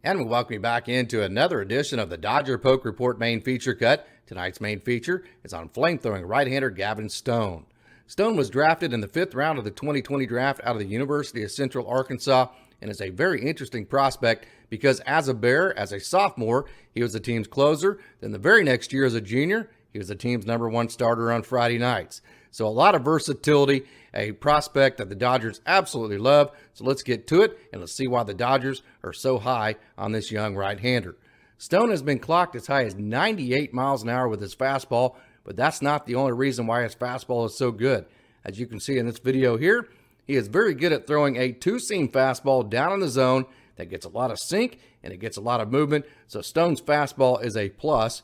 And we welcome you back into another edition of the Dodger Poke Report main feature cut. Tonight's main feature is on flame-throwing right-hander Gavin Stone. Stone was drafted in the 5th round of the 2020 draft out of the University of Central Arkansas and is a very interesting prospect because as a Bear, as a sophomore, he was the team's closer. Then the very next year as a junior, he was the team's #1 starter on Friday nights. So a lot of versatility, a prospect that the Dodgers absolutely love. So let's get to it, and let's see why the Dodgers are so high on this young right-hander. Stone has been clocked as high as 98 miles an hour with his fastball, but that's not the only reason why his fastball is so good. As you can see in this video here, he is very good at throwing a two-seam fastball down in the zone that gets a lot of sink and it gets a lot of movement. So Stone's fastball is a plus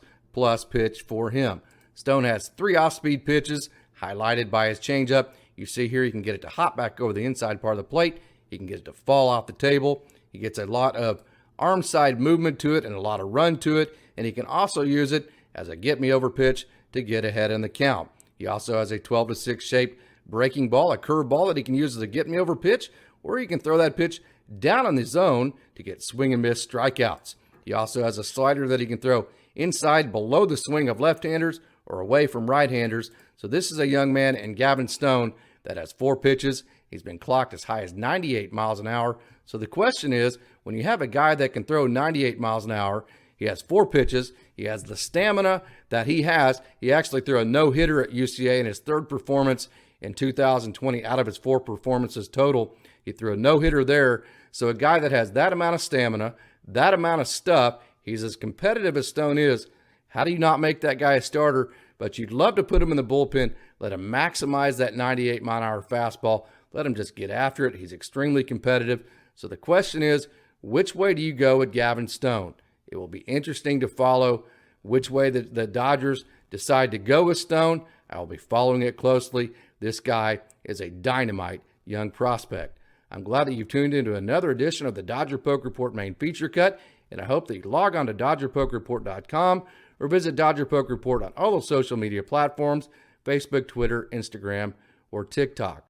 pitch for him. Stone has 3 off-speed pitches, highlighted by his changeup. You see here, he can get it to hop back over the inside part of the plate. He can get it to fall off the table. He gets a lot of arm side movement to it and a lot of run to it. And he can also use it as a get-me-over pitch to get ahead in the count. He also has a 12-6 shaped breaking ball, a curveball that he can use as a get-me-over pitch, or he can throw that pitch down in the zone to get swing and miss strikeouts. He also has a slider that he can throw inside below the swing of left-handers or away from right-handers. So this is a young man in Gavin Stone that has 4 pitches. He's been clocked as high as 98 miles an hour. So the question is, when you have a guy that can throw 98 miles an hour, he has 4 pitches, he has the stamina that he has. He actually threw a no-hitter at UCA in his 3rd performance in 2020 out of his 4 performances total. He threw a no-hitter there. So a guy that has that amount of stamina, that amount of stuff, he's as competitive as Stone is. How do you not make that guy a starter? But you'd love to put him in the bullpen, let him maximize that 98-mile-an-hour fastball, let him just get after it. He's extremely competitive. So the question is, which way do you go with Gavin Stone? It will be interesting to follow which way the Dodgers decide to go with Stone. I will be following it closely. This guy is a dynamite young prospect. I'm glad that you've tuned into another edition of the Dodger Poke Report main feature cut, and I hope that you log on to DodgerPokeReport.com or visit Dodger Poke Report on all those social media platforms, Facebook, Twitter, Instagram, or TikTok.